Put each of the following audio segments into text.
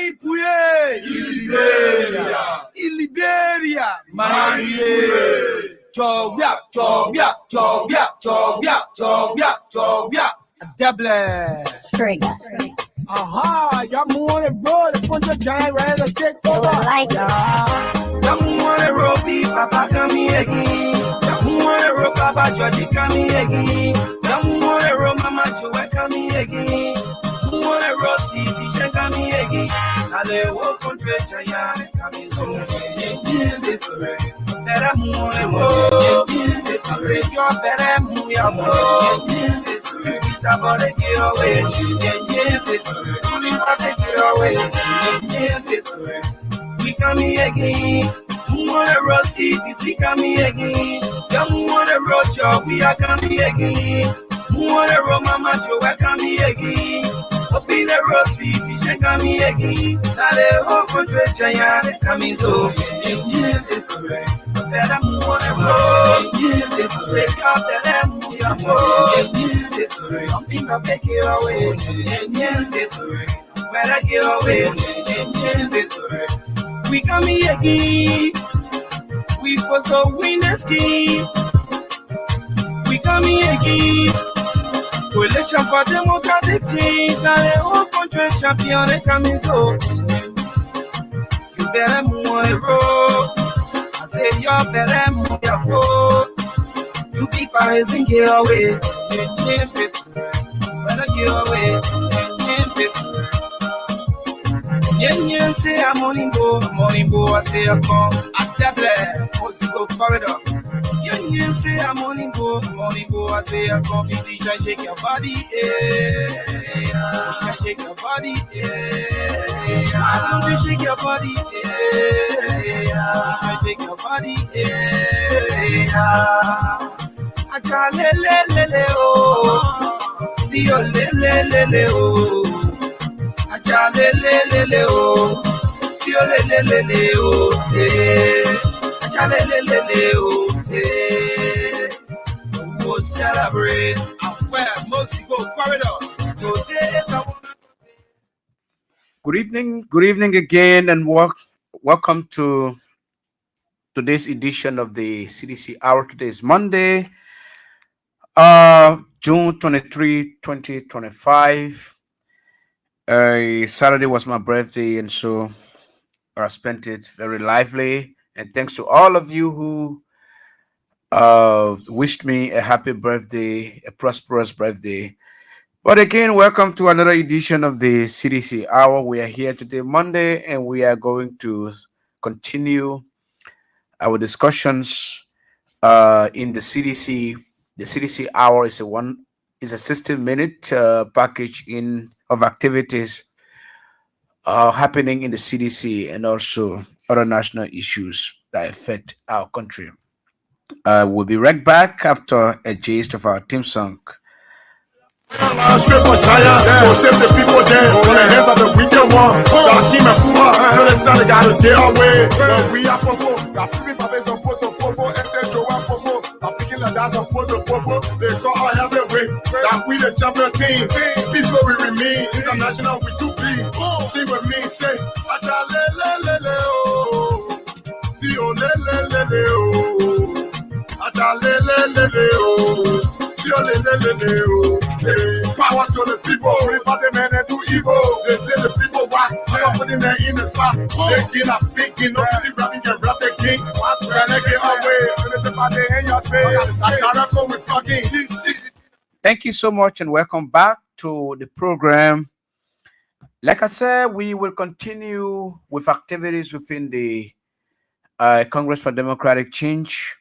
Maipuye, Iliberia, Marie, Jobia, Double. Aha, y'all want it, bro. The punch of giant ready to take over. Y'all want it, Robbie, Papa, come here again. Y'all want it, Rob, Papa, Georgie, come here again. Y'all want it, Rob, Mama, Joe, come here again. Want it, Rossi, Tisha, come here again. Ale, walk on treasure, yeah, come in so better move, I say you're better move, it's about to get away. We come here again. Who wanna roll CDC come here again? Yeah, who wanna roll job? We are coming again. Who wanna roll Mama Joe? We come here again. Up in the roll CDC come here again. Dale ho contra giant coming so. Better move on and roll. It's say you're better move your roll. Something to make it away. Better get away. We come here again. We first to win the scheme. We come here again. Coalition for democratic change. Now the whole country champion they coming so. You better move on the road. I say you better move your road. You keep raising get away. Better get away. Yen say I'm morning go, I say I come. At Double,Osico corridor. Yen say I'm morning go, I say I come. See the shake your body, shake your body, I don't shake your body, shake your body, Acha le oh, see your le oh. Acha le oh, si le oh, say. Acha le oh, say. We'll celebrate and where most go corridor. Today is a Good evening again, and welcome to today's edition of the CDC Hour. Today is Monday, June 23, 2025. Saturday was my birthday, and so I spent it very lively. And thanks to all of you who wished me a happy birthday, a prosperous birthday. But again, welcome to another edition of the CDC Hour. We are here today, Monday, and we are going to continue our discussions in the CDC. The CDC Hour is a 60-minute package of activities happening in the CDC and also other national issues that affect our country. We'll be right back after a gist of our theme song. Straight for Zion, for save the people there. On the hands of the wicked one. Kim and Fuma, so they started gotta get away. But we are Popo, that's sleeping for base on post of Popo, and then Joe Popo. I'm picking the dance on post of Popo. They call our heavyweight. That we the champion team. Peace where we remain. International we do be. Sing with me, say, Acha le oh. See oh le oh. Acha le oh. Power to the people, report the men into evil. They say the people why I don't put in there in the spot. They get a big king, no see rapping can rap the king. When they get away, in your space. I can't go with fucking. Thank you so much and welcome back to the program. Like I said, we will continue with activities within the Congress for Democratic Change.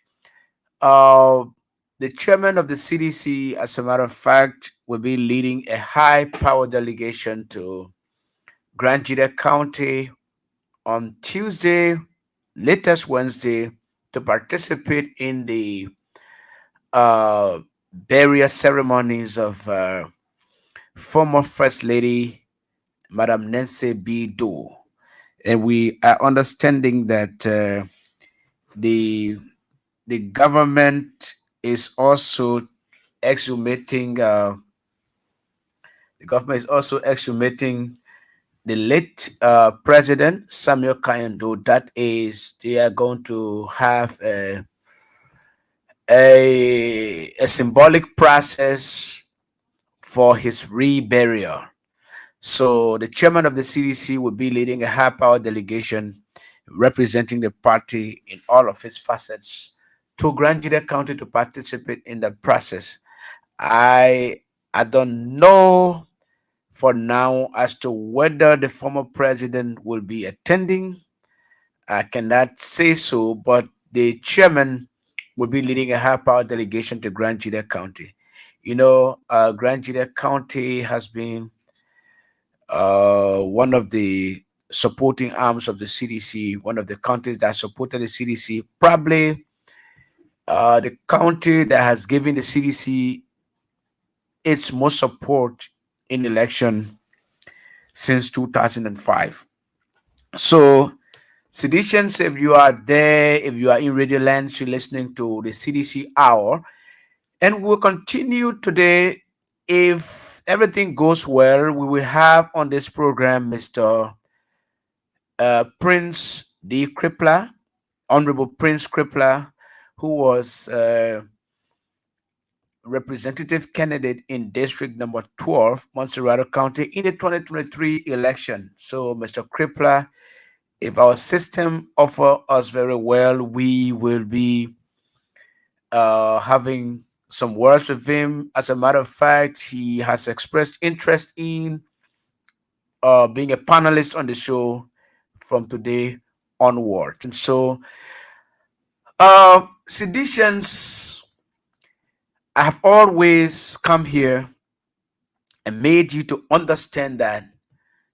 The chairman of the CDC, as a matter of fact, will be leading a high-power delegation to Grand Jita County on Tuesday, latest Wednesday, to participate in the burial ceremonies of former First Lady, Madam Nancy B. Doe. And we are understanding that the government is also exhumating the late President Samuel Kayando. That is, they are going to have a symbolic process for his reburial. So the chairman of the CDC will be leading a high-power delegation representing the party in all of its facets to Grand Juda County to participate in the process. I I don't know for now as to whether the former president will be attending. I cannot say so, but the chairman will be leading a high-power delegation to Grand Juda County. Grand Juda County has been one of the supporting arms of the CDC, one of the counties that supported the CDC, probably the county that has given the CDC its most support in election since 2005. So, Seditians, if you are there, if you are in Radio Land, you're listening to the CDC Hour, and we'll continue today. If everything goes well, we will have on this program Mr. Prince D. Crippler, Honorable Prince Crippler, who was representative candidate in District Number 12, Montserrat County, in the 2023 election. So, Mr. Crippler, if our system offer us very well, we will be having some words with him. As a matter of fact, he has expressed interest in being a panelist on the show from today onwards. And so, Seditians, I have always come here and made you to understand that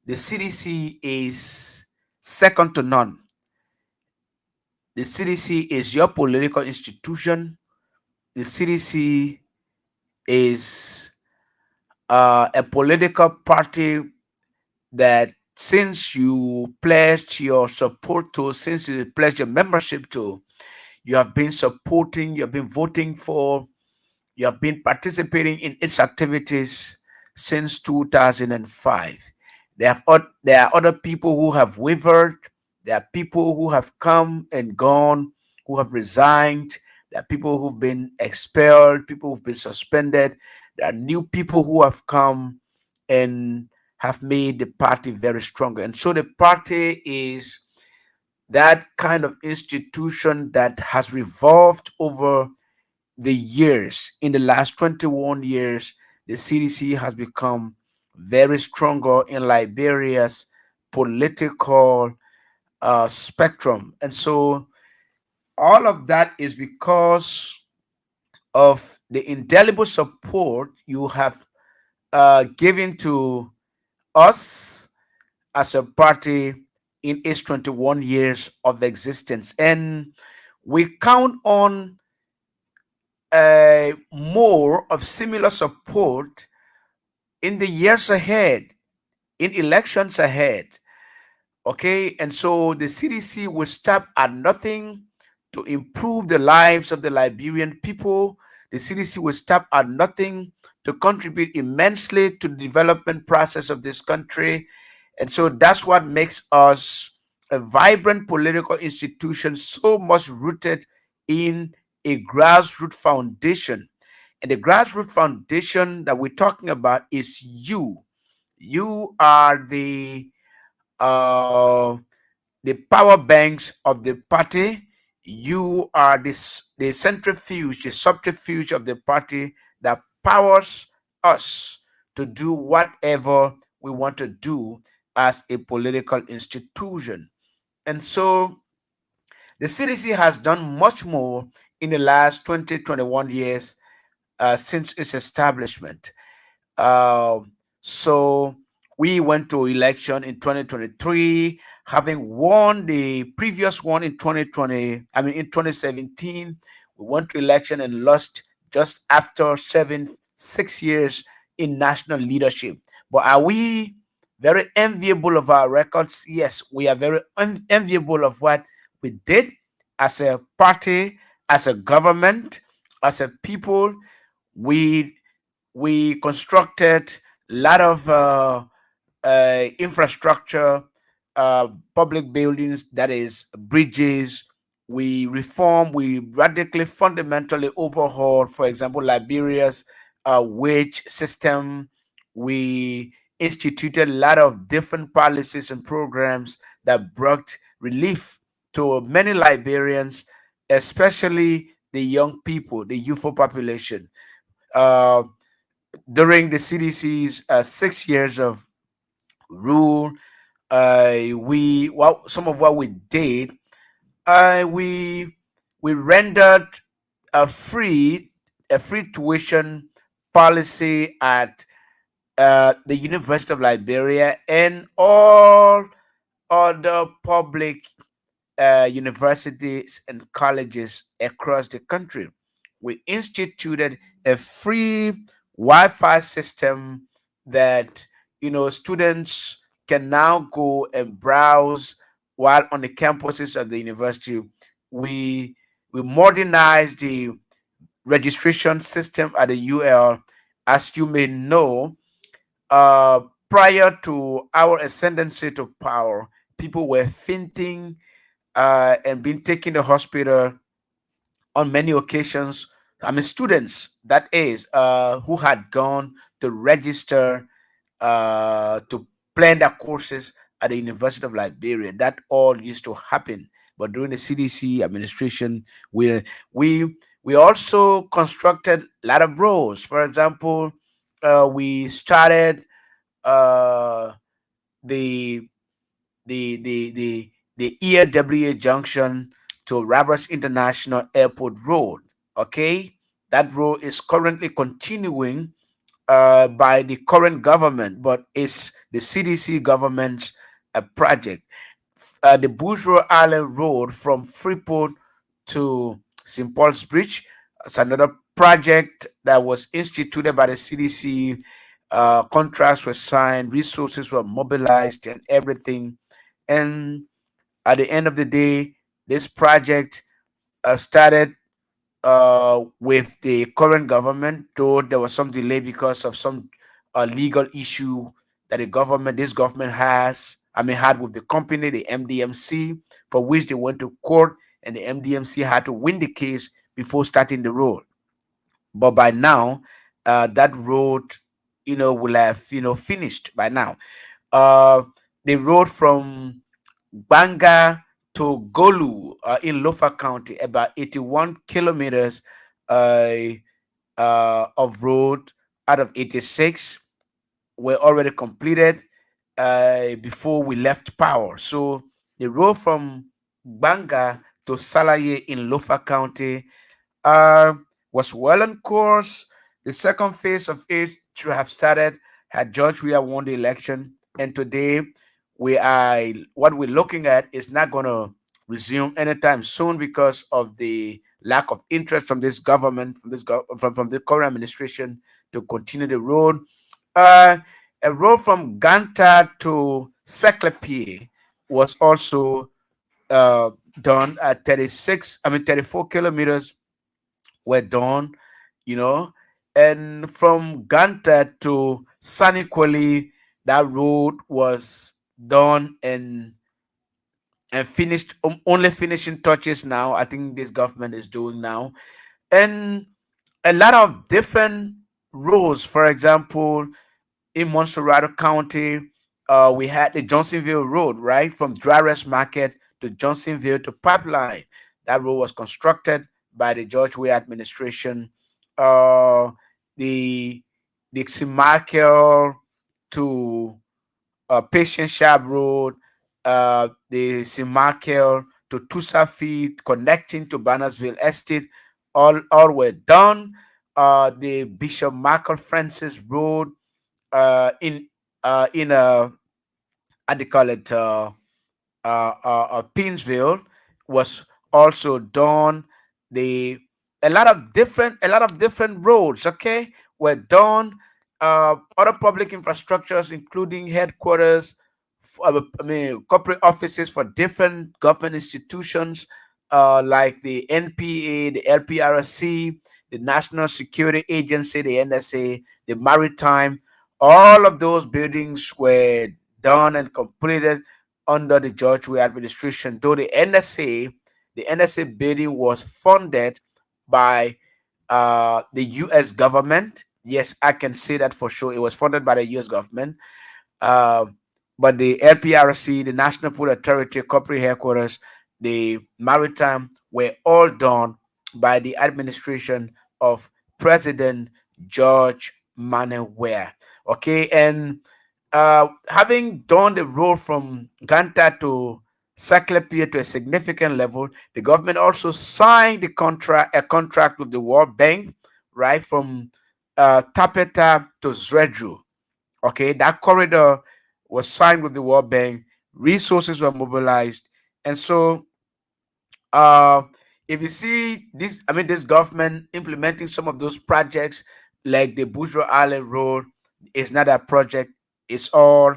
the CDC is second to none. The CDC is your political institution. The CDC is a political party that since you pledged your support to, since you pledged your membership to, you have been supporting, you have been voting for, you have been participating in its activities since 2005. There are other people who have wavered. There are people who have come and gone, who have resigned. There are people who've been expelled, people who've been suspended. There are new people who have come and have made the party very stronger. And so the party is that kind of institution that has revolved over the years. In the last 21 years, the CDC has become very stronger in Liberia's political spectrum. And so all of that is because of the indelible support you have given to us as a party in its 21 years of existence. And we count on more of similar support in the years ahead, in elections ahead. Okay, and so the CDC will stop at nothing to improve the lives of the Liberian people. The CDC will stop at nothing to contribute immensely to the development process of this country. And so that's what makes us a vibrant political institution, so much rooted in a grassroots foundation. And the grassroots foundation that we're talking about is you. You are uh, the power banks of the party. You are the centrifuge, the subterfuge of the party that powers us to do whatever we want to do as a political institution. And so the CDC has done much more in the last 20, 21 years since its establishment. Um, so we went to election in 2023, having won the previous one in 2020. I mean, in 2017, we went to election and lost just after 6 years in national leadership. But are we very enviable of our records? Yes, we are very enviable of what we did as a party, as a government, as a people. We we constructed a lot of infrastructure, public buildings, that is bridges. We reform, we radically, fundamentally overhaul, for example, Liberia's wage system. We instituted a lot of different policies and programs that brought relief to many Liberians, especially the young people, the youthful population. Uh, During the CDC's 6 years of rule, we what some of what we did, uh, we we rendered a free a free tuition policy at the University of Liberia and all other public universities and colleges across the country. We instituted a free Wi-Fi system that students can now go and browse while on the campuses of the university. We we modernized the registration system at the UL. As you may know, uh, prior to our ascendancy to power, people were fainting and being taken to hospital on many occasions. I mean, students, that is, who had gone to register to plan their courses at the University of Liberia. That all used to happen. But during the CDC administration, we we we also constructed a lot of roads. For example, we started uh, the the ERWA junction to Roberts International Airport Road. Okay, that road is currently continuing by the current government, but it's the CDC government's project. The Bourgeois Island Road from Freeport to St. Paul's Bridge. It's another project that was instituted by the CDC. Contracts were signed, resources were mobilized, and everything. And at the end of the day, this project started with the current government, though there was some delay because of some legal issue that this government had with the company, the MDMC, for which they went to court, and the MDMC had to win the case before starting the road. But by now, that road, will have, finished by now. Uh, the road from Banga to Golu in Lofa County, about 81 kilometers uh, of road out of 86 were already completed before we left power. So the road from Banga to Salaye in Lofa County uh, was well on course. The second phase of it should have started had George Weah won the election. And today, what we're looking at is not going to resume anytime soon because of the lack of interest from this government, from the current administration to continue the road. Uh, a road from Ganta to Seklepie was also done at 34 kilometers were done, you know, and from Ganta to Saniqually, that road was done and finished. Only finishing touches now. I think this government is doing now, and a lot of different roads. For example, in Monserrato County, we had the Johnsonville Road, right, from Dryres Market to Johnsonville to Pipeline. That road was constructed by the George Weah administration. Uh, the Dixie Markel to Patient Shab Road, the Simakel to Tusafi, connecting to Bannersville Estate, all were done. The Bishop Michael Francis Road in how do you call it, Pinsville was also done. The a lot of different roads, okay, were done. Other public infrastructures, including headquarters, corporate offices for different government institutions, like the NPA, the LPRC, the National Security Agency, the NSA, the Maritime. All of those buildings were done and completed under the George Weah administration, though the NSA building was funded by the U.S. government. Yes, I can say that for sure. It was funded by the U.S. government. Uh, but the LPRC, the National Port Authority, corporate headquarters, the maritime were all done by the administration of President George Manuel. Okay, and having done the road from Ganta to Saclapia to a significant level, the government also signed a contract with the World Bank, right, from Tapeta to Zredru. Okay, that corridor was signed with the World Bank. Resources were mobilized, and so uh, if you see this, I mean, this government implementing some of those projects, like the Bourgeois Island Road, is not a project. It's all,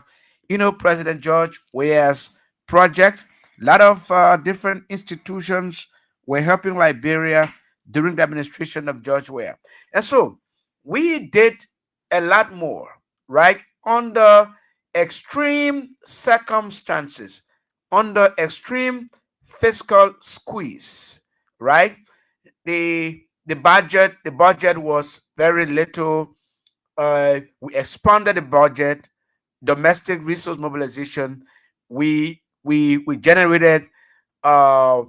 President George Weah's project. A lot of different institutions were helping Liberia during the administration of George Weah, and so we did a lot more, right? Under extreme circumstances, under extreme fiscal squeeze, right? The budget was very little. We expanded the budget, domestic resource mobilization. We generated uh,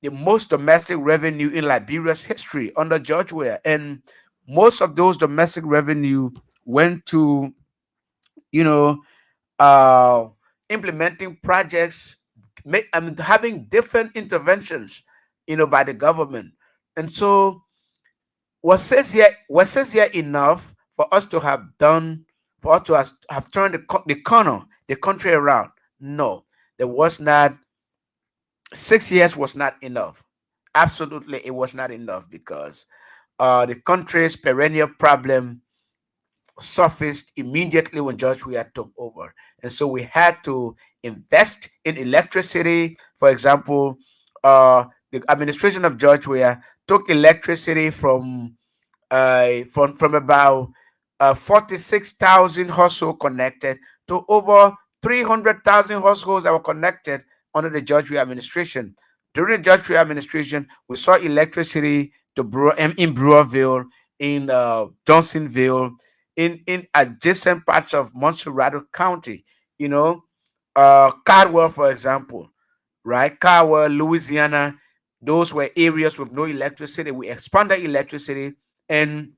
the most domestic revenue in Liberia's history under George Weah, and most of those domestic revenue went to, you know uh, implementing projects, having different interventions, by the government. And so, was says here enough for us to have done, for us to have turned the country around? No, there was not. 6 years was not enough. Absolutely, it was not enough because the country's perennial problem surfaced immediately when George Weah took over. And so we had to invest in electricity. For example, the administration of George Weah took electricity from about 46,000 households connected to over 300,000 households that were connected under the George Weah administration. During the George Weah administration, we saw electricity in Brewerville, in Johnsonville, in adjacent parts of Montserrat County. Caldwell, for example, right? Caldwell, Louisiana, those were areas with no electricity. We expanded electricity, and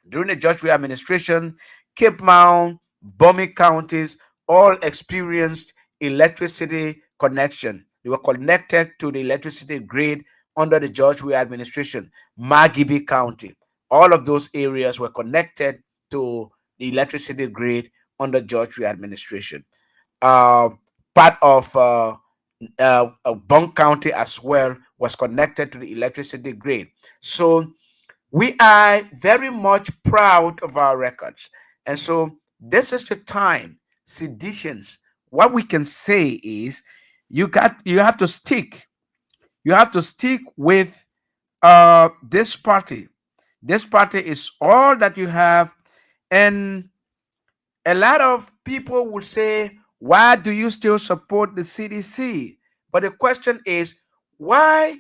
during the George Weah administration, Cape Mount, Bomi counties all experienced electricity connection. They were connected to the electricity grid under the George Weah administration. Magibi County, all of those areas were connected to the electricity grid under George Weah administration. Uh, Part of Bunk County as well was connected to the electricity grid. So we are very much proud of our records. And so this is the time, seditions. What we can say is you have to stick. You have to stick with this party. This party is all that you have. And a lot of people will say, why do you still support the CDC? But the question is, why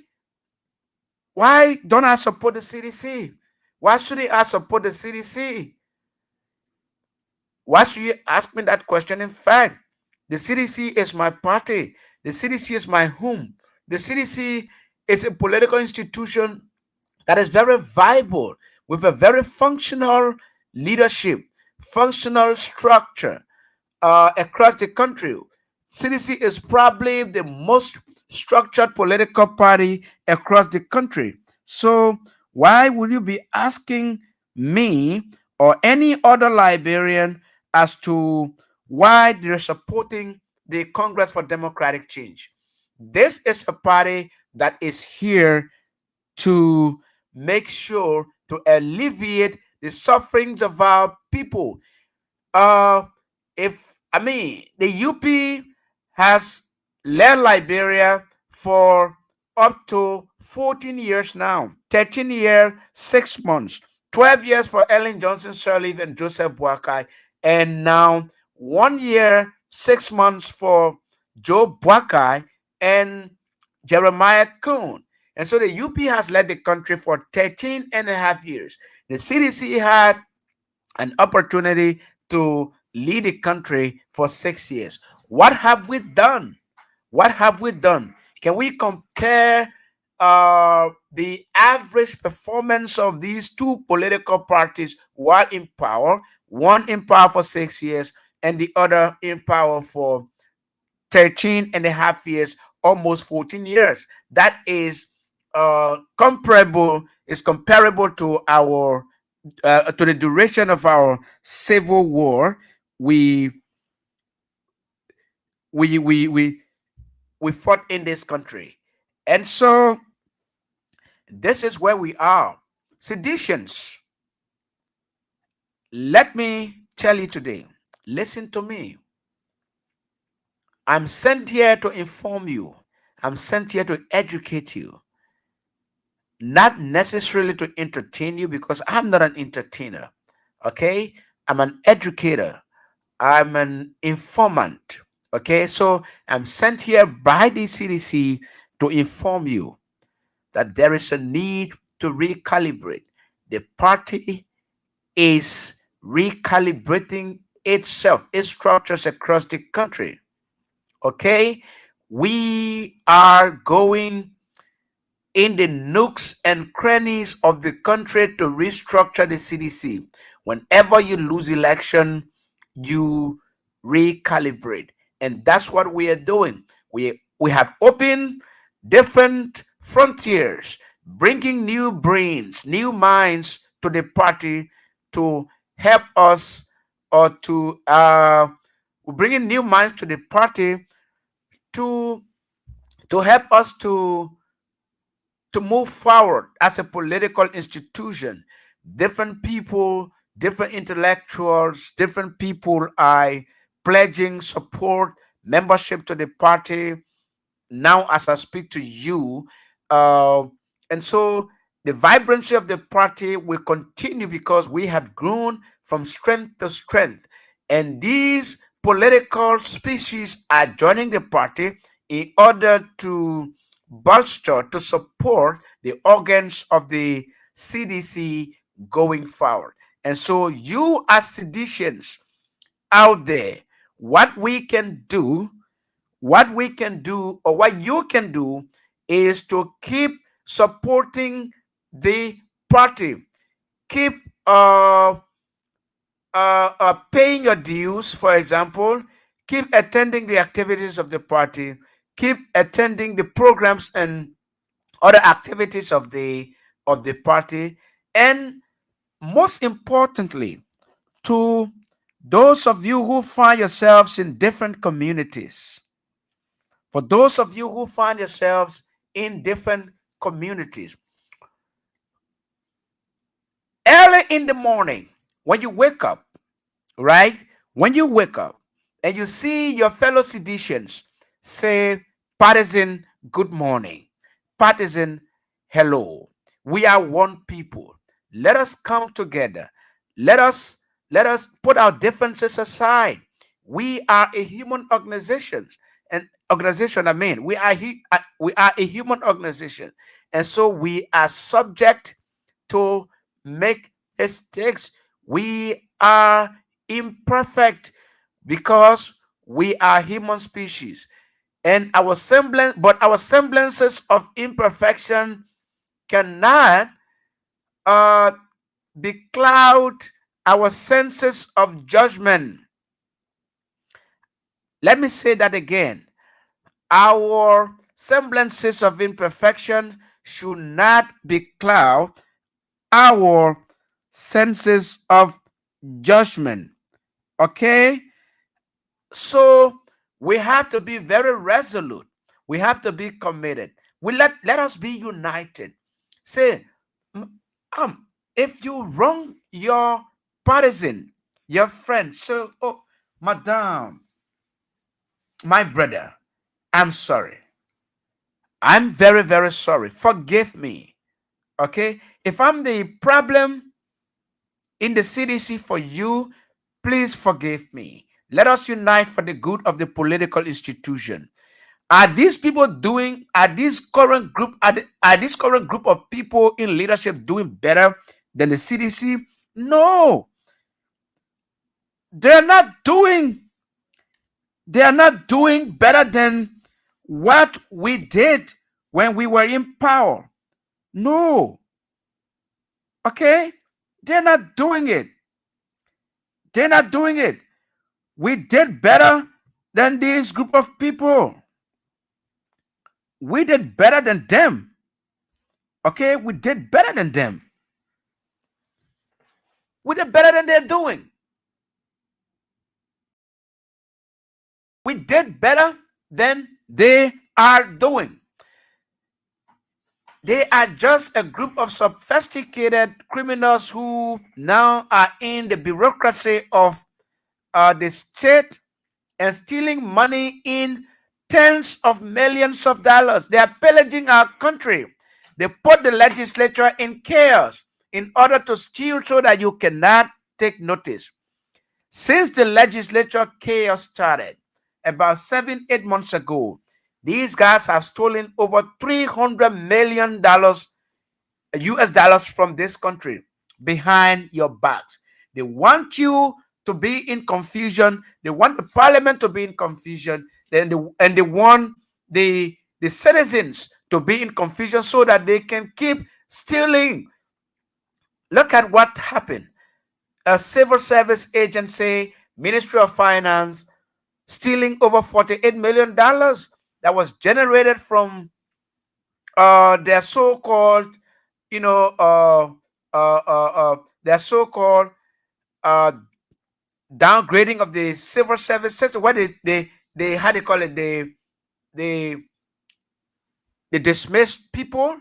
don't I support the CDC? Why should I support the CDC? Why should you ask me that question? In fact, the CDC is my party. The CDC is my home. The CDC is a political institution that is very viable, with a very functional leadership, functional structure across the country. CDC is probably the most structured political party across the country. So, why would you be asking me or any other Liberian as to why they're supporting the Congress for Democratic Change? This is a party that is here to make sure to alleviate the sufferings of our people. Uh, if I mean the UP has led Liberia for up to 14 years now, 13 years, 6 months, 12 years for Ellen Johnson Sirleaf and Joseph Boakai. and now 1 year, 6 months for Joe Buckeye and Jeremiah Kuhn. And so the UP has led the country for 13 and a half years. The CDC had an opportunity to lead the country for 6 years. What have we done? What have we done? Can we compare the average performance of these two political parties while in power, one in power for 6 years and the other in power for 13 and a half years, almost 14 years? That is comparable to our to the duration of our civil war. We we we we we fought in this country. And so this is where we are. Seditions, let me tell you today, listen to me. I'm sent here to inform you, I'm sent here to educate you, not necessarily to entertain you, because I'm not an entertainer. Okay, I'm an educator, I'm an informant. Okay, so I'm sent here by the CDC to inform you that there is a need to recalibrate. The party is recalibrating itself, its structures across the country. Okay, we are going in the nooks and crannies of the country to restructure the CDC. Whenever you lose election, you recalibrate. And that's what we are doing. We have opened different frontiers, bringing new brains, new minds to the party to help us, or to bringing new minds to the party to help us to move forward as a political institution. Different people, different intellectuals, different people are pledging support, membership to the party now as I speak to you. Uh, and so the vibrancy of the party will continue because we have grown from strength to strength. And these political species are joining the party in order to bolster, to support the organs of the CDC going forward. And so, you as seditians out there, what we can do or what you can do is to keep supporting the party, keep paying your dues, for example, keep attending the activities of the party, keep attending the programs and other activities of the party, and most importantly, to those of you who find yourselves in different communities, for those of you who find yourselves in different communities, early in the morning, when you wake up, right? When you wake up and you see your fellow seditians, say, partisan, good morning. Partisan, hello. We are one people. Let us come together. Let us put our differences aside. We are a human organization, and organization. I mean, we are a human organization, and so we are subject to make mistakes. We are imperfect because we are human species, and our semblances of imperfection cannot uh, becloud our senses of judgment. Let me say that again. Our semblances of imperfection should not becloud our senses of judgment. Okay? So we have to be very resolute. We have to be committed. Let us be united. Say, "Mm, if you wrong your partisan, your friend, so, oh, madam, my brother, I'm sorry. I'm very, very sorry. Forgive me. Okay? If I'm the problem in the CDC for you, Please forgive me. Let us unite for the good of the political institution. Are these people doing? Are this current group? Are this current group of people in leadership doing better than the CDC? No, they're not doing. They are not doing better than what we did when we were in power. No, okay, they're not doing it. They're not doing it. We did better than this group of people. We did better than them. Okay, we did better than them. We did better than they're doing. We did better than they are doing. They are just a group of sophisticated criminals who now are in the bureaucracy of the state and stealing money in tens of millions of dollars. They are pillaging our country. They put the legislature in chaos in order to steal so that you cannot take notice. Since the legislature chaos started about 7, 8 months ago, these guys have stolen over $300 million US dollars from this country behind your backs. They want you to be in confusion. They want the parliament to be in confusion. And they want the citizens to be in confusion so that they can keep stealing. Look at what happened. A civil service agency, Ministry of Finance, stealing over $48 million that was generated from their so-called, you know, their so-called uh, downgrading of the civil service system. What they how they call it? They they dismissed people,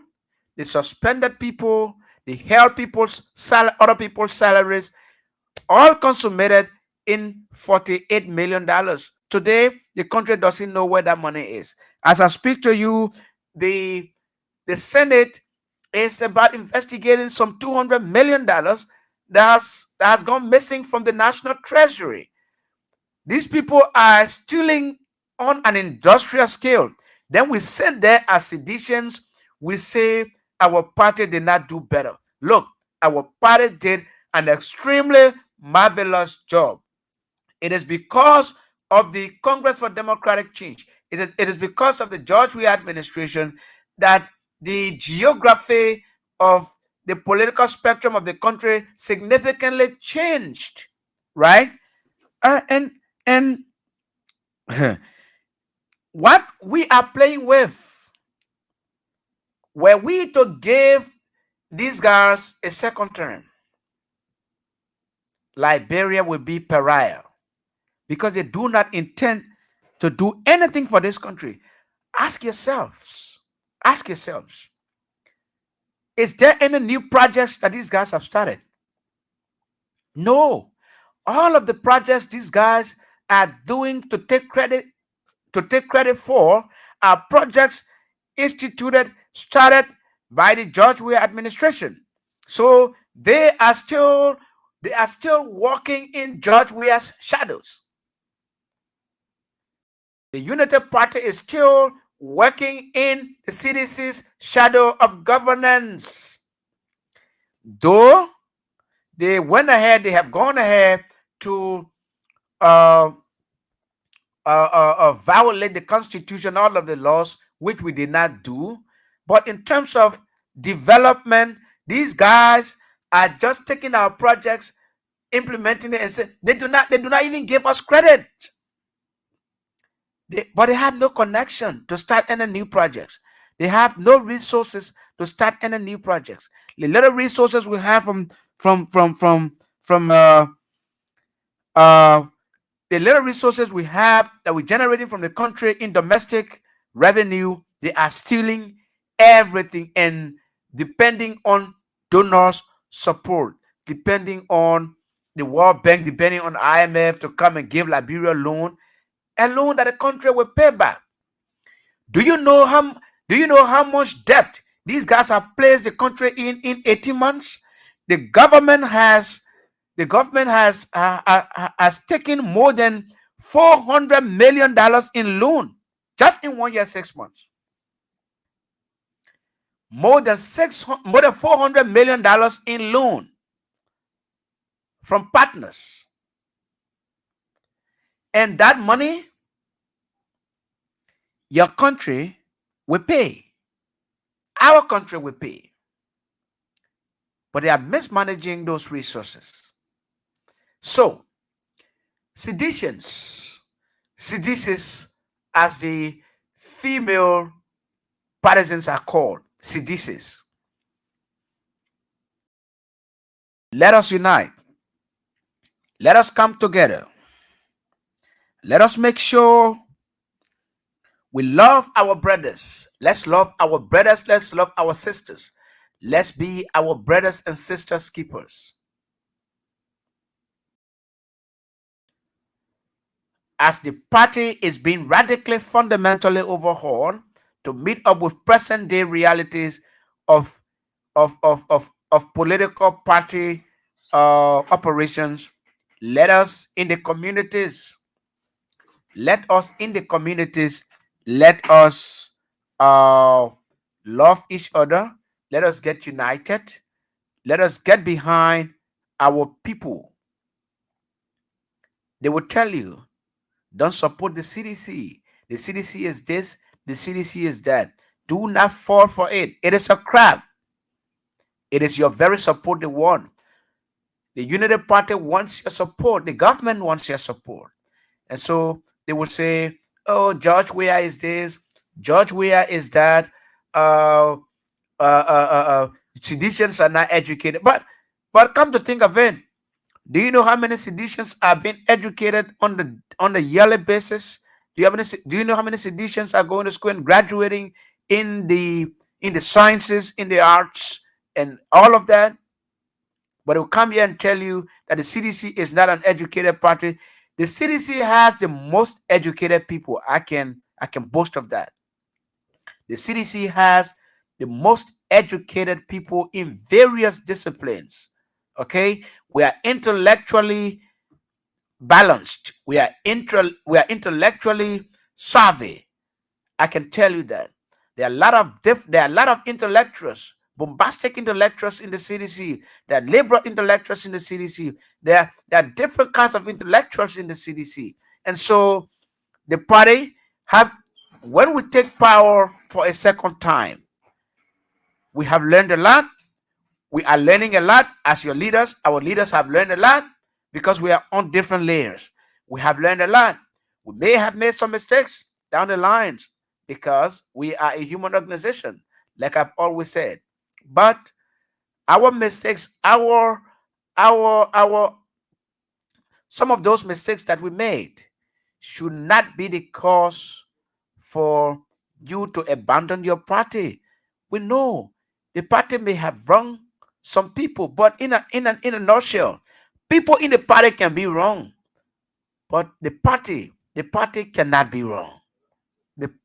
they suspended people, they held other people's salaries, all consummated in $48 million. Today, the country doesn't know where that money is. As I speak to you, the the Senate is about investigating some $200 million that has gone missing from the national treasury. These people are stealing on an industrial scale. Then we sit there as seditionists. We say our party did not do better. Look, our party did an extremely marvelous job. It is because of the Congress for Democratic Change. It is because of the George Weah administration that the geography of the political spectrum of the country significantly changed, right? And what we are playing with, were we to give these guys a second term, Liberia will be pariah because they do not intend to do anything for this country. Ask yourselves, ask yourselves, is there any new projects that these guys have started? No. All of the projects these guys are doing to take credit for are projects instituted, started by the George Weah administration. So they are still walking in George Weah's shadows. The United Party is still working in the CDC's shadow of governance. Though they have gone ahead to uh, violate the Constitution, all of the laws, which we did not do. But in terms of development, these guys are just taking our projects, implementing it, and say they do not even give us credit. But they have no connection to start any new projects. They have no resources to start any new projects. The little resources we have from uh, the little resources we have that we're generating from the country in domestic revenue, they are stealing everything and depending on donors' support, depending on the World Bank, depending on IMF to come and give Liberia a loan that the country will pay back. Do you know how much debt these guys have placed the country in 18 months? The government has the government has taken more than $400 million in loan just in 1 year, 6 months. More than $400 million in loan from partners, and that money your country will pay. Our country will pay, but they are mismanaging those resources. So, seditions, seditious, as the female partisans are called, seditious. Let us unite. Let us come together. Let us make sure we love our brothers. Let's love our brothers. Let's love our sisters. Let's be our brothers and sisters keepers. As the party is being radically, fundamentally overhauled to meet up with present day realities of political party operations, let us in the communities, let us in the communities, let us love each other. Let us get united. Let us get behind our people. They will tell you, don't support the CDC. The CDC is this, the CDC is that. Do not fall for it. It is a crap. It is your very support they want. The Unity Party wants your support. The government wants your support. And so they will say, oh, George Weah is this, George Weah is that. Uh, Seditionists are not educated. But come to think of it, do you know how many seditionists are being educated on the yearly basis? Do you know how many seditionists are going to school and graduating in the sciences, in the arts, and all of that? But it will come here and tell you that the CDC is not an educated party. The CDC has the most educated people. I can boast of that. The CDC has the most educated people in various disciplines. Okay, we are intellectually balanced. We are intellectually savvy. I can tell you that there are a lot of there are a lot of intellectuals, bombastic intellectuals in the CDC. There are liberal intellectuals in the CDC. There are different kinds of intellectuals in the CDC, and so the party have, when we take power for a second time, we have learned a lot. We are learning a lot as your leaders. Our leaders have learned a lot because we are on different layers. We have learned a lot. We may have made some mistakes down the lines because we are a human organization, like I've always said. But our mistakes, our some of those mistakes that we made should not be the cause for you to abandon your party. We know the party may have wronged some people, but in a nutshell, people in the party can be wrong, but the party cannot be wrong,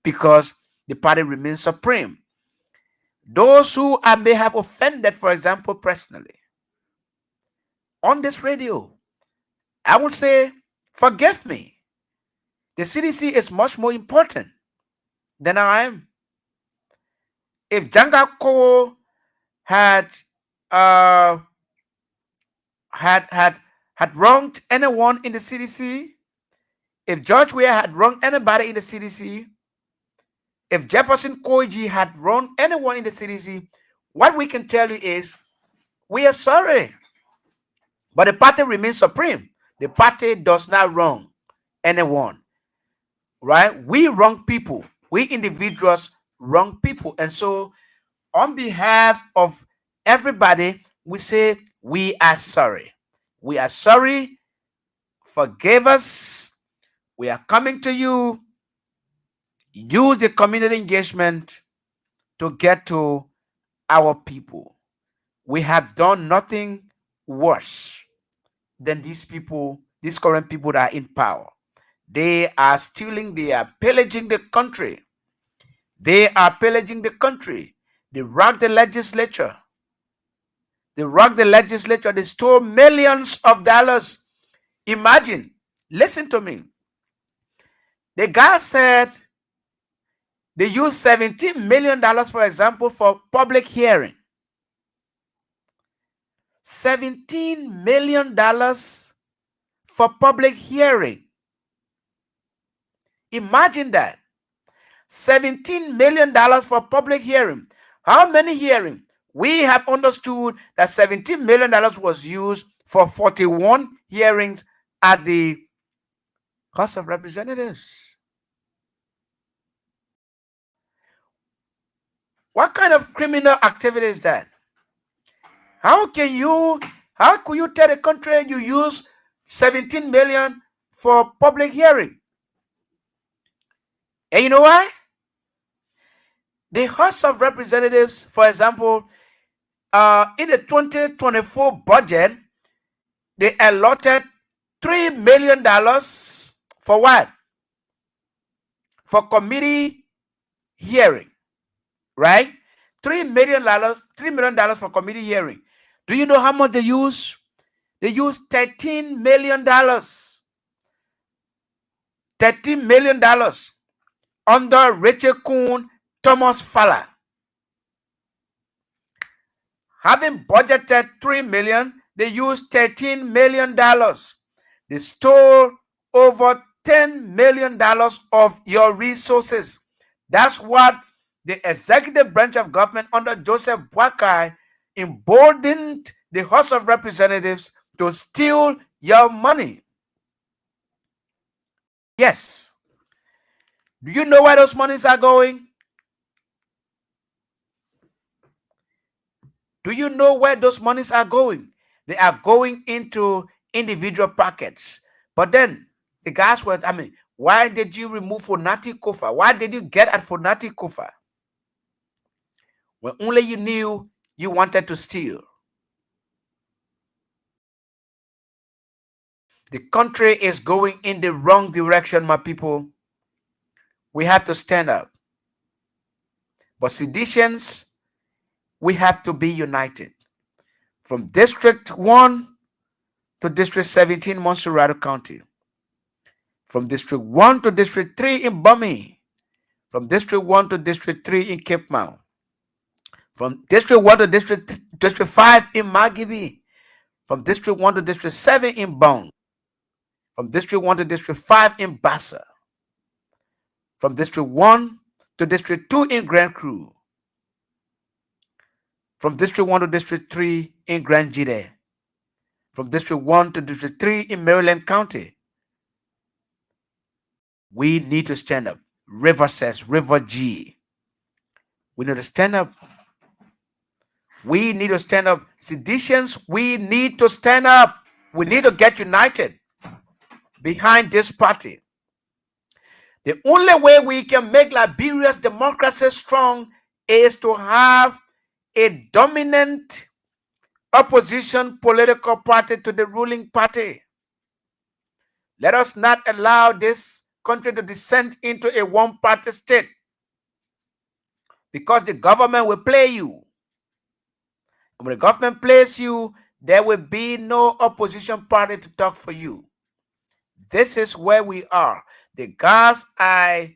because the party remains supreme. Those who I may have offended, for example, personally, on this radio, I would say, forgive me. The CDC is much more important than I am. If Jangako had uh had wronged anyone in the CDC, if George Weah had wronged anybody in the CDC, if Jefferson Koji had wronged anyone in the CDC, what we can tell you is we are sorry. But the party remains supreme. The party does not wrong anyone, right? We wrong people. We individuals wrong people. And so, on behalf of everybody, we say we are sorry. We are sorry. Forgive us. We are coming to you. Use the community engagement to get to our people. We have done nothing worse than these people, these current people that are in power. They are stealing, they are pillaging the country. They are pillaging the country. They robbed the legislature. They rocked the legislature. They stole millions of dollars. Imagine, listen to me. The guy said they used $17 million, for example, for public hearing. $17 million for public hearing. Imagine that. $17 million for public hearing. How many hearing? We have understood that $17 million was used for 41 hearings at the House of Representatives. What kind of criminal activity is that? How could you tell the country you use 17 million for public hearing? And you know why? The House of Representatives, for example, in the 2024 budget, they allotted $3 million for what? For committee hearing, right? $3 million for committee hearing. Do you know how much they use? They use $13 million. $13 million under Rachel Kuhn, Thomas Fowler. Having budgeted $3 million, they used $13 million. They stole over $10 million of your resources. That's what the executive branch of government under Joseph Boakai emboldened the House of Representatives to steal your money. Yes. Do you know where those monies are going? Do you know where those monies are going? They are going into individual pockets. But then the guys were, why did you remove Fonati Kofa? Why did you get at Fonati Kofa? When only you knew you wanted to steal. The country is going in the wrong direction, my people. We have to stand up. But seditions, we have to be united. From District 1 to District 17, Montserrat County. From District 1 to District 3 in Bumi. From District 1 to District 3 in Cape Mount. From District 1 to District 5 in Magibi. From District 1 to District 7 in Bong. From District 1 to District 5 in Bassa. From District 1 to District 2 in Grand Cru. From District 1 to District 3 in Grand Jide. From District 1 to District 3 in Maryland County. We need to stand up. River says, River G. We need to stand up. We need to stand up. Seditions, we need to stand up. We need to get united behind this party. The only way we can make Liberia's democracy strong is to have a dominant opposition political party to the ruling party. Let us not allow this country to descend into a one-party state, because the government will play you. When the government plays you, there will be no opposition party to talk for you. This is where we are. The guys are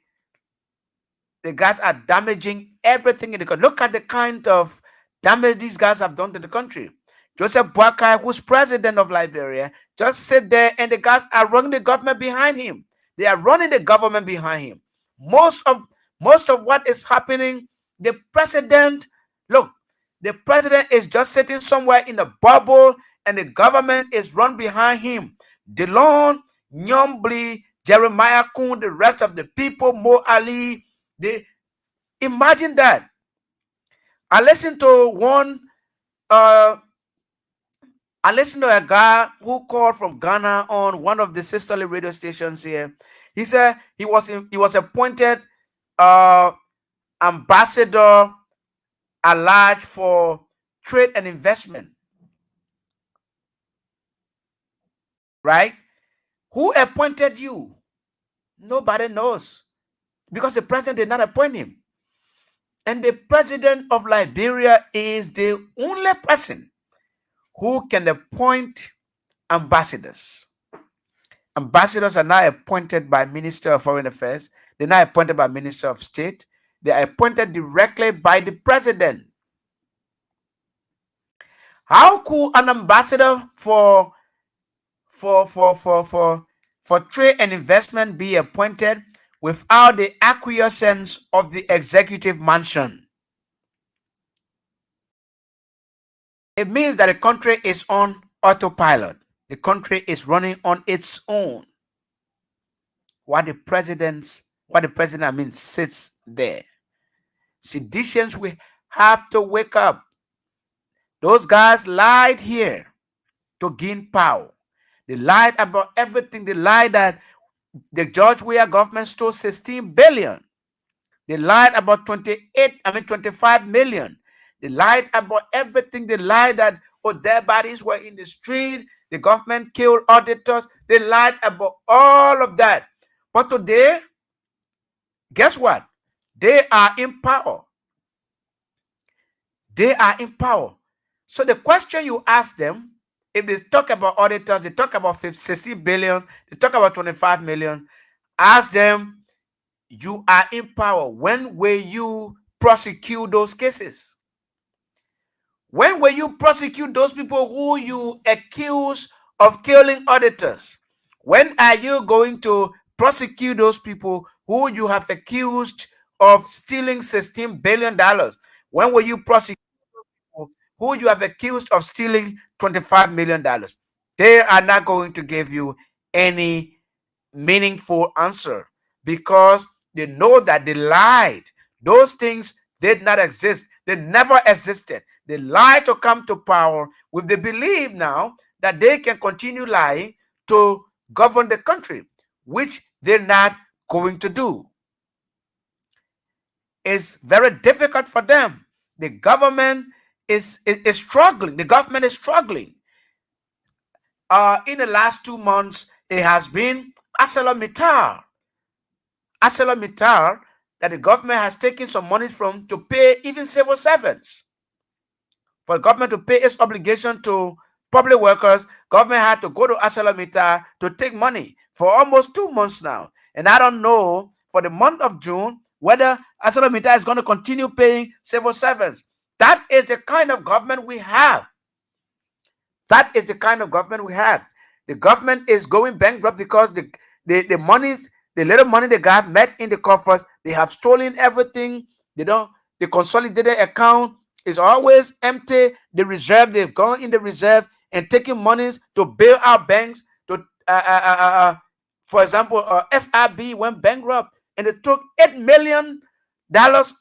damaging everything in the country. Look at the kind of damage these guys have done to the country. Joseph Boakai, who's president of Liberia, just sit there and the guys are running the government behind him. They are running the government behind him. Most of what is happening, the president is just sitting somewhere in a bubble and the government is run behind him. Delon, Nyombli, Jeremiah Kun, the rest of the people, Mo Ali, imagine that. I listened to a guy who called from Ghana on one of the sisterly radio stations here. He said he was appointed ambassador at large for trade and investment. Right? Who appointed you? Nobody knows, because the president did not appoint him. And the president of Liberia is the only person who can appoint ambassadors. Ambassadors are now appointed by Minister of Foreign Affairs. They're now appointed by Minister of State. They are appointed directly by the president. How could an ambassador for for for for for trade and investment be appointed without the acquiescence of the executive mansion? It means that the country is on autopilot. The country is running on its own. What the president sits there. Seditious, we have to wake up. Those guys lied here to gain power. They lied about everything. They lied that the George Weah government stole 16 billion. They lied about 25 million. They lied about everything. They lied that their bodies were in the street. The government killed auditors. They lied about all of that. But today, guess what? They are in power. They are in power. So the question you ask them, if they talk about auditors, they talk about 60 billion, they talk about 25 million, ask them, you are in power. When will you prosecute those cases? When will you prosecute those people who you accuse of killing auditors? When are you going to prosecute those people who you have accused of stealing $16 billion? When will you prosecute who you have accused of stealing $25 million? They are not going to give you any meaningful answer because they know that they lied. Those things did not exist. They never existed. They lied to come to power with the belief now that they can continue lying to govern the country, which they're not going to do. It's very difficult for them. The government is struggling. The government is struggling. In the last 2 months, it has been ArcelorMittal that the government has taken some money from to pay even civil servants. For the government to pay its obligation to public workers, government had to go to ArcelorMittal to take money for almost 2 months now. And I don't know for the month of June whether ArcelorMittal is going to continue paying civil servants. That is the kind of government we have. That is the kind of government we have. The government is going bankrupt because the monies, the little money they got met in the coffers, they have stolen everything. The consolidated account is always empty. The reserve, they've gone in the reserve and taken monies to bail out banks. For example, SRB went bankrupt and they took $8 million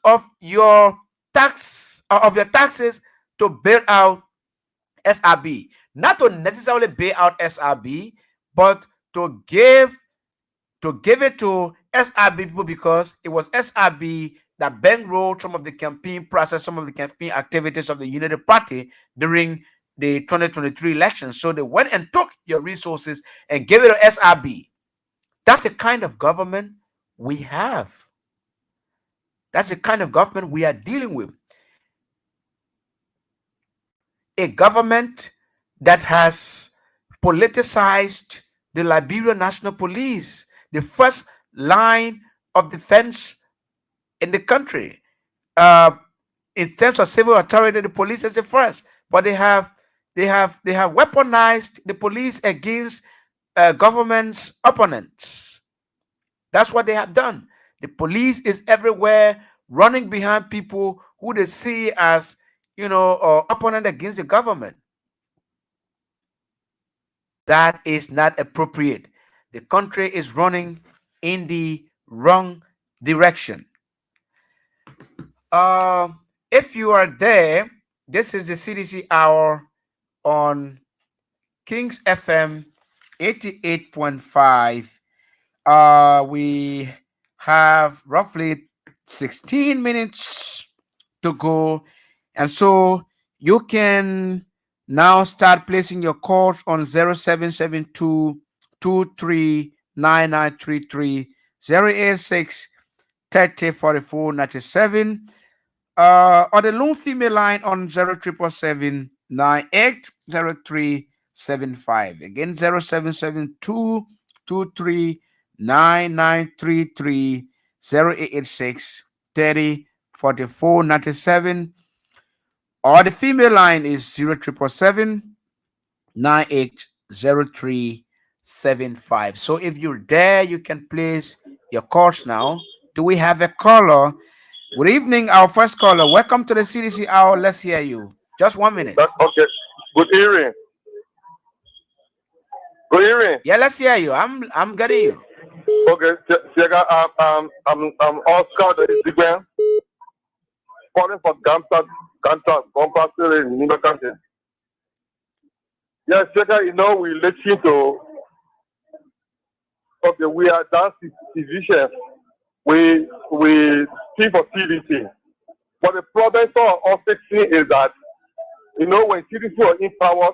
of your taxes to bail out SRB. Not to necessarily bail out SRB, but to give it to SRB people because it was SRB that bankrolled some of the campaign process, some of the campaign activities of the United Party during the 2023 election. So they went and took your resources and gave it to SRB. That's the kind of government we have. That's the kind of government we are dealing with. A government that has politicized the Liberian National Police, the first line of defense in the country. In terms of civil authority, the police is the first, but they have weaponized the police against government's opponents. That's what they have done. The police is everywhere, running behind people who they see as opponent against the government. That is not appropriate. The country is running in the wrong direction. If you are there, this is the CDC Hour on Kings FM 88.5. We have roughly 16 minutes to go, and so you can now start placing your calls on 0772 239933 086 30 44 97 or the lone female line on 0777 0375. Again, 0772 239933 0886 30 44 97, or the female line is 0777 980375. So if you're there, you can place your calls now. Do we have a caller? Good evening, our first caller. Welcome to the CDC Hour. Let's hear you. Just 1 minute. Okay. Good evening. Good evening. Yeah, let's hear you. I'm getting you. Okay, Sega, I'm Oscar the Instagram, calling for Ganta, Bombastic in Nima County. Yes, Sega, we listen to, okay, we are dance division. We see for CDC. But the problem for us fixing is that, when CDC are in power,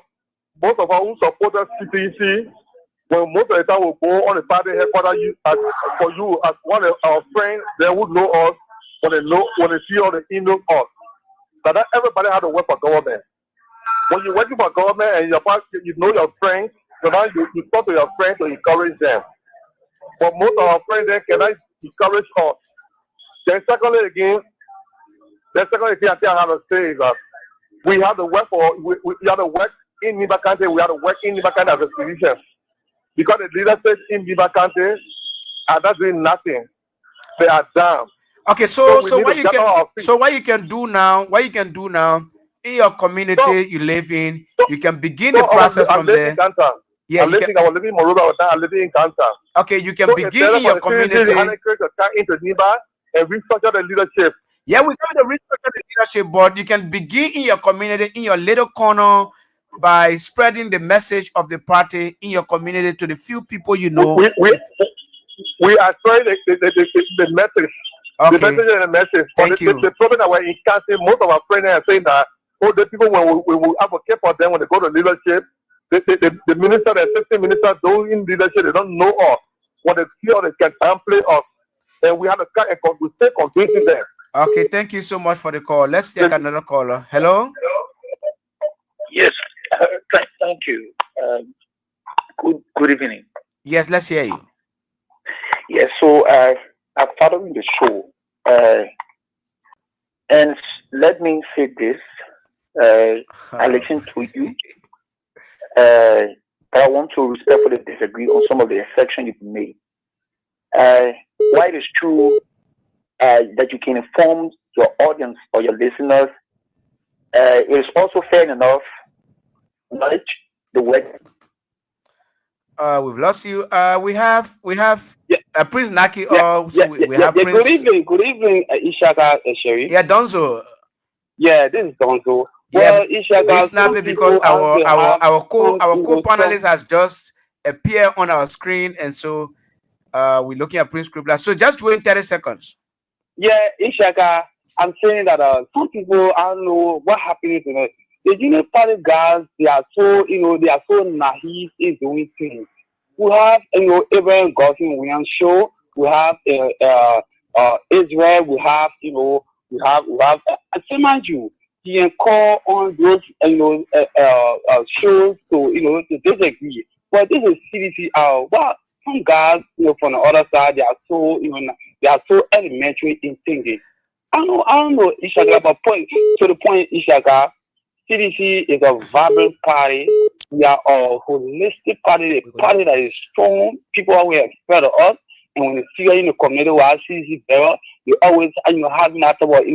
most of us who support CDC, when most of the time we go on the party headquarters for you as one of our friends, they would know us when they see all the email us. But not everybody has to work for government. When you're working for government and you know your friends, so now you talk to your friends to encourage them. But most of our friends they cannot encourage us. Then secondly again, I think I have to say is that we have to work in Niba County, we have to work in Niba County as a physician. Because the leadership in Niba County are not doing nothing. They are down. Okay, so what you can do now in your community you live in, you can begin the process from there. Yeah, I was living in Moruga, I'm living in Kanta. Okay, you can begin in your community. Into Niba and restructure the leadership. Yeah, we got to restructure the leadership, but you can begin in your community, in your little corner, by spreading the message of the party in your community to the few people you know. We are trying the message. Okay. The message and the message. Thank you. The problem that we're encountering, most of our friends are saying that the people when we will advocate for them when they go to leadership, the minister, the assistant minister, those in leadership, they don't know us. When they feel they can downplay us, and we have to cut and we stay convincing them. Okay, thank you so much for the call. Let's take another caller. Hello. Yes. Thank you. Good evening. Yes, let's hear you. Yes, so I'm following the show. And let me say this. I listen to you. But I want to respectfully disagree on some of the reflections you've made. While it is true that you can inform your audience or your listeners, it is also fair enough knowledge the word. We've lost you. We have Prince Naki. We have Prince. Good evening, Ishaka Sherry. Yeah, Donzo. Yeah, this is Donzo. Well, Ishaka, we snap it because our co-panelist has just appeared on our screen, and so we're looking at Prince Kripla. So just wait 30 seconds. Yeah, Ishaka, I'm saying that some people, I don't know what happened to them. The Union Party guys, they are so naive in doing things. We have, Abraham Gosling Williams show. We have Israel. We have, I say, mind you, he can call on those, shows to disagree. But this is CDC hour. Well, some guys, from the other side, they are so elementary in thinking. I don't know, Ishaka, but to the point, Ishaka, CDC is a vibrant party. We are a holistic party, a party that is strong. People always expect of us. And when you see in the community where CDC better, you always having that about,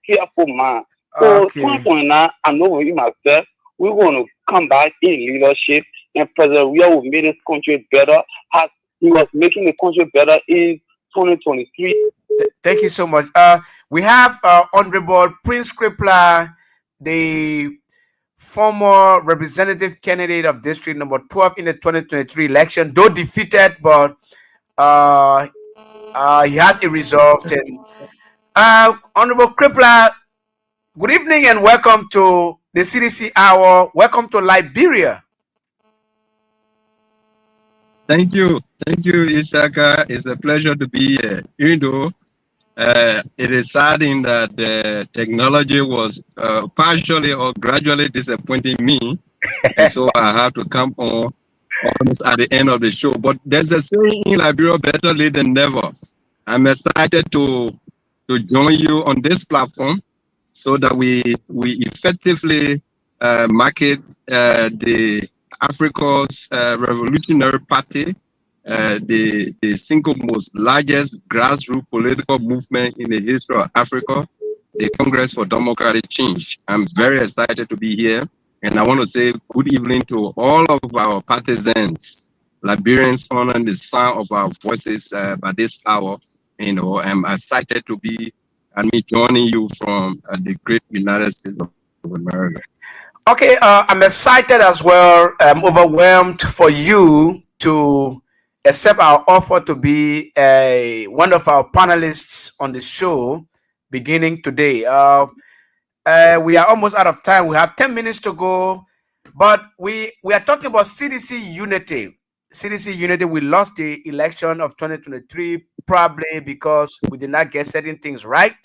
careful man. So, point now, I know with myself, we're going to come back in leadership and President Ria will make this country better. He was making the country better in 2023. Thank you so much. We have Honorable Prince Kripla, the former representative candidate of district number 12 in the 2023 election, though defeated, but he has a resolve. And Honorable Kripla, good evening and welcome to the CDC Hour. Welcome to Liberia. Thank you, Isaka. It's a pleasure to be here. Even though it is saddening that the technology was partially or gradually disappointing me, and so I have to come on almost at the end of the show. But there's a saying in Liberia, better late than never. I'm excited to join you on this platform so that we effectively market the Africa's Revolutionary Party, the single most largest grassroots political movement in the history of Africa, the Congress for Democratic Change. I'm very excited to be here, and I want to say good evening to all of our partisans, Liberians, honoring the sound of our voices by this hour. I'm excited to be joining you from the great United States of America. Okay, I'm excited as well. I'm overwhelmed for you to accept our offer to be one of our panelists on the show beginning today. We are almost out of time. We have 10 minutes to go, but we are talking about CDC unity. CDC unity, we lost the election of 2023 probably because we did not get certain things right.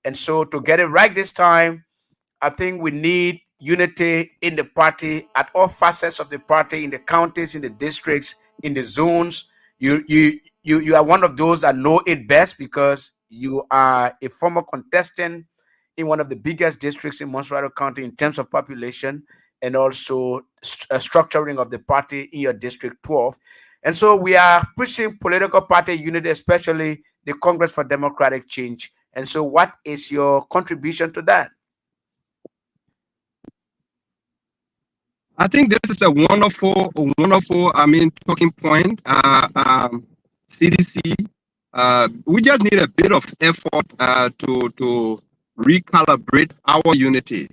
And so to get it right this time, I think we need unity in the party at all facets of the party, in the counties, in the districts, in the zones. You are one of those that know it best because you are a former contestant in one of the biggest districts in Montserrat County in terms of population and also structuring of the party in your district 12. And so we are pushing political party unity, especially the Congress for Democratic Change. And so, what is your contribution to that? I think this is a wonderful, talking point. CDC, we just need a bit of effort to recalibrate our unity.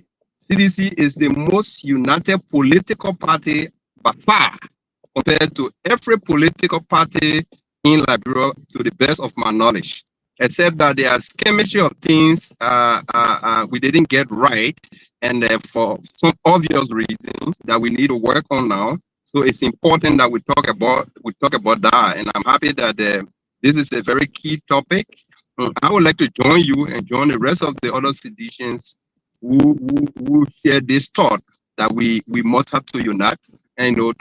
CDC is the most united political party by far compared to every political party in Liberia, to the best of my knowledge, except that there are skirmishes of things we didn't get right, and for some obvious reasons that we need to work on now. So it's important that we talk about that, and I'm happy that this is a very key topic. I would like to join you and join the rest of the other seditions who share this thought that we must have to unite and to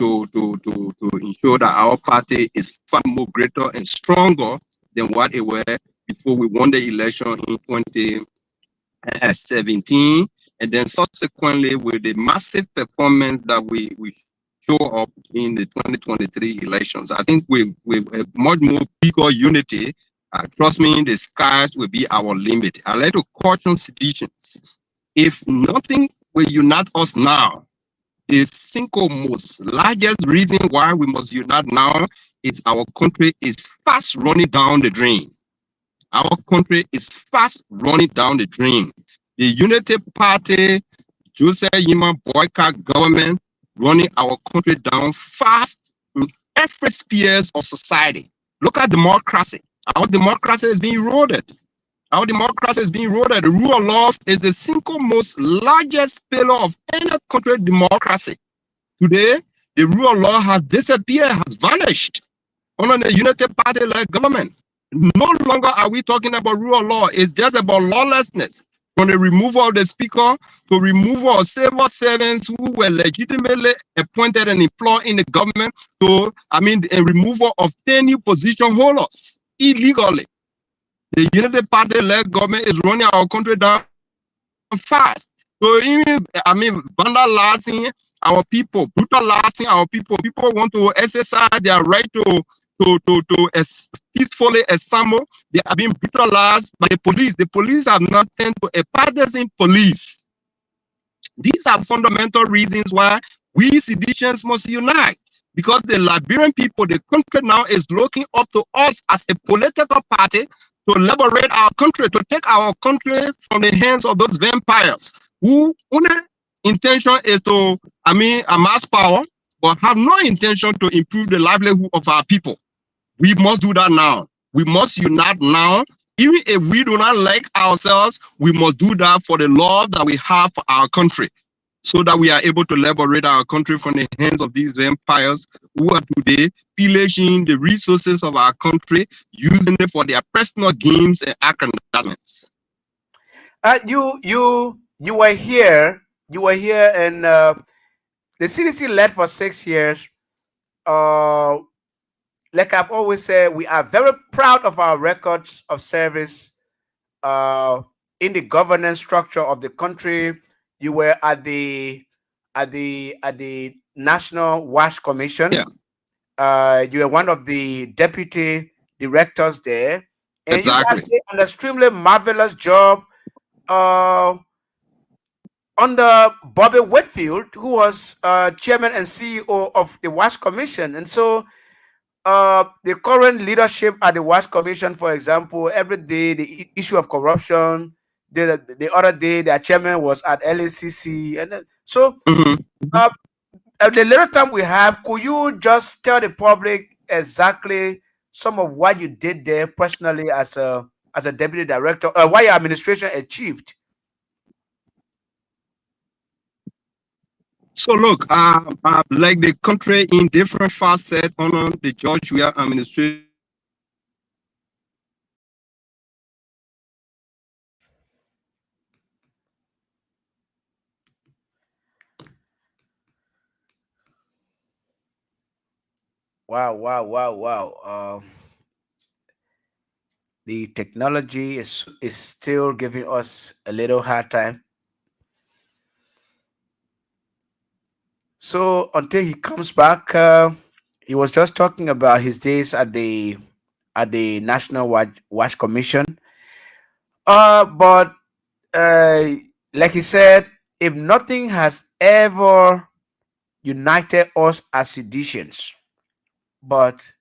ensure that our party is far more greater and stronger than what it were before we won the election in 2017, and then subsequently with the massive performance that we show up in the 2023 elections. I think with a much more bigger unity, trust me, the skies will be our limit. I like to caution seditions. If nothing will unite us now, the single most largest reason why we must unite now is our country is fast running down the drain. Our country is fast running down the drain. The Unity Party, Joseph Yima boycott government, running our country down fast in every spheres of society. Look at democracy. Our democracy is being eroded. Our democracy is being eroded. The rule of law is the single most largest pillar of any country democracy. Today, the rule of law has disappeared, has vanished under the Unity Party-led government. No longer are we talking about rule of law. It's just about lawlessness. From the removal of the speaker to removal of civil servants who were legitimately appointed and employed in the government to, and removal of 10 new position holders illegally. The Unity Party-led government is running our country down fast. So even, vandalizing our people, brutalizing our people. People want to exercise their right to peacefully assemble. They are being brutalized by the police. The police have not turned to a partisan police. These are fundamental reasons why we seditions must unite. Because the Liberian people, the country now is looking up to us as a political party to liberate our country, to take our country from the hands of those vampires who only intention is to, amass power, but have no intention to improve the livelihood of our people. We must do that now. We must unite now. Even if we do not like ourselves, we must do that for the love that we have for our country, so that we are able to liberate our country from the hands of these vampires who are today pillaging the resources of our country, using it for their personal gains and aggrandizements. You were here, and the CDC led for 6 years. Uh, like I've always said, we are very proud of our records of service uh, in the governance structure of the country. You were at the National WASH Commission. Yeah, You were one of the deputy directors there, and you guys exactly. did an extremely marvelous job uh, under Bobby Whitfield, who was chairman and CEO of the WASH Commission. And so the current leadership at the WASH Commission, for example, every day the issue of corruption. The other day, their chairman was at LACC, and so Mhm. uh, the little time we have, could you just tell the public exactly some of what you did there personally as a deputy director, what your administration achieved? So look, like the country in different facets under the George Weah administration. Wow, wow, wow, wow. The technology is still giving us a little hard time. So until he comes back, he was just talking about his days at the National Watch Commission. But uh, like he said, if nothing has ever united us as seditions, but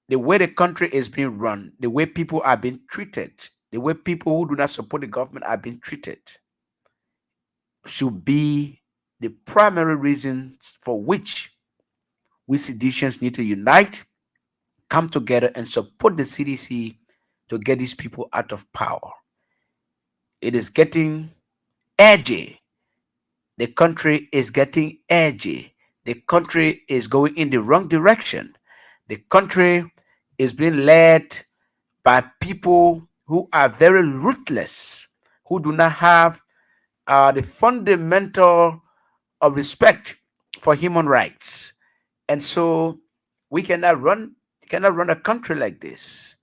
the way the country is being run, the way people are being treated, the way people who do not support the government are being treated, should be the primary reasons for which we seditions need to unite, come together, and support the CDC to get these people out of power. It is getting edgy. The country is getting edgy. The country is going in the wrong direction. The country is being led by people who are very ruthless, who do not have the fundamental of respect for human rights. And so we cannot run a country like this.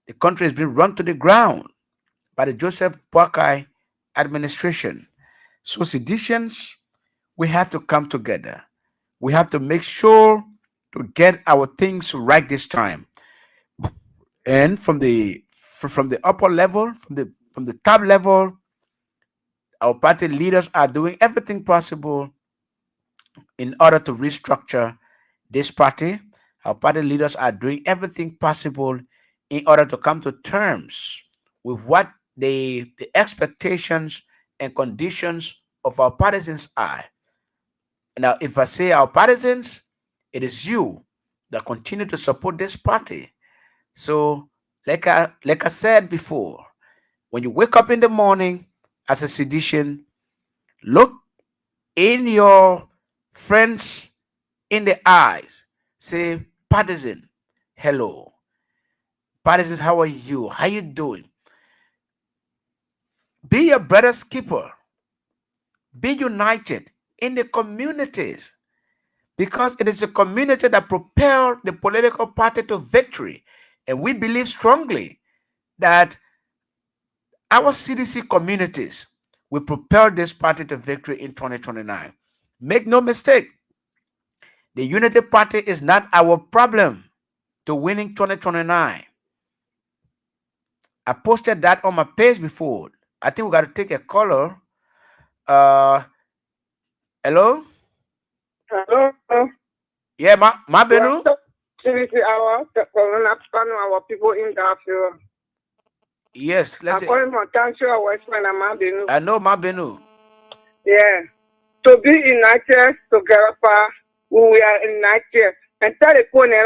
The country has been run to the ground by the Joseph Boakai administration. So seditions, we have to come together. We have to make sure to get our things right this time. And from the upper level, from the top level, our party leaders are doing everything possible in order to restructure this party. Our party leaders are doing everything possible in order to come to terms with what the expectations and conditions of our partisans are. Now, if I say our partisans, it is you that continue to support this party. So, like I said before, when you wake up in the morning as a sedition, look in your friends in the eyes. Say, partisan, hello. Partisans, how are you? How you doing? Be your brother's keeper. Be united in the communities because it is a community that propelled the political party to victory. And we believe strongly that our CDC communities will propel this party to victory in 2029. Make no mistake, the Unity Party is not our problem to winning 2029. I posted that on my page before. I think we got to take a caller. Uh, hello? Hello. Yeah, ma Benu? Cdc Hour, Corona our people in Garfield. Yes, let's I'm see. calling from Tantra Westman and Mabinu. I know ma Benu. Yeah. To be united together, we are united. And tell the people they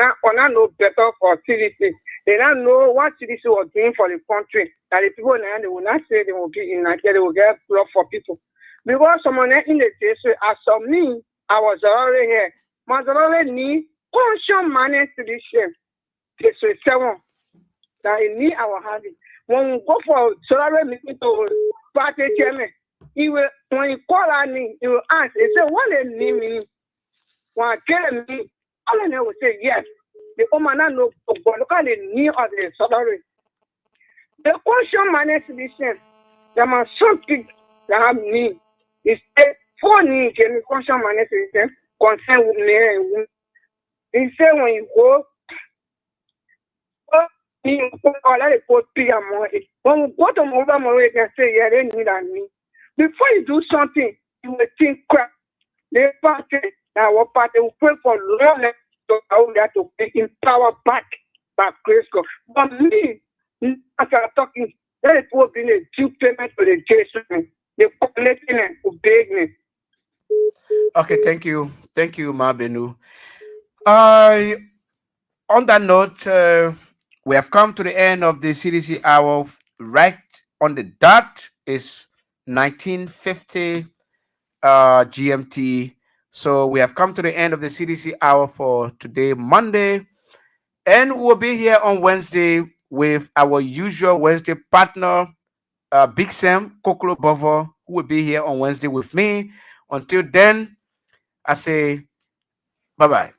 know better for CDC. They don't know what CDC was doing for the country. That the people they will not say they will be united, they will get blood for people. Because someone in the day, as for me, I was already here. Was already need conscious money to this shame. This is seven. That in need I will have it. When we go for solar meeting to party chairman, he will When you call on me, you ask, they say, what they need me? When tell me, all of them will say yes. The woman not know, but look at the need of the salary. The question manage solution, there are something that have need. It's for need, can the question manage solution concern with me and women. He say when you go, you already put bigger money. When you go to mobile money, you can say, yeah, they need on me. Before you do something, you will think crap. They party, our party will pray for long to how that to be in power back by grace God. But me, as I'm talking, that is what being a due payment for the Jason. They're collecting and obeying me. Okay, thank you. Thank you, Mabenu. On that note, we have come to the end of the CDC hour. Right on the dot is 1950 GMT. So we have come to the end of the CDC hour for today, Monday. And we'll be here on Wednesday with our usual Wednesday partner, Big Sam Kokolo Bovo, who will be here on Wednesday with me. Until then, I say bye bye.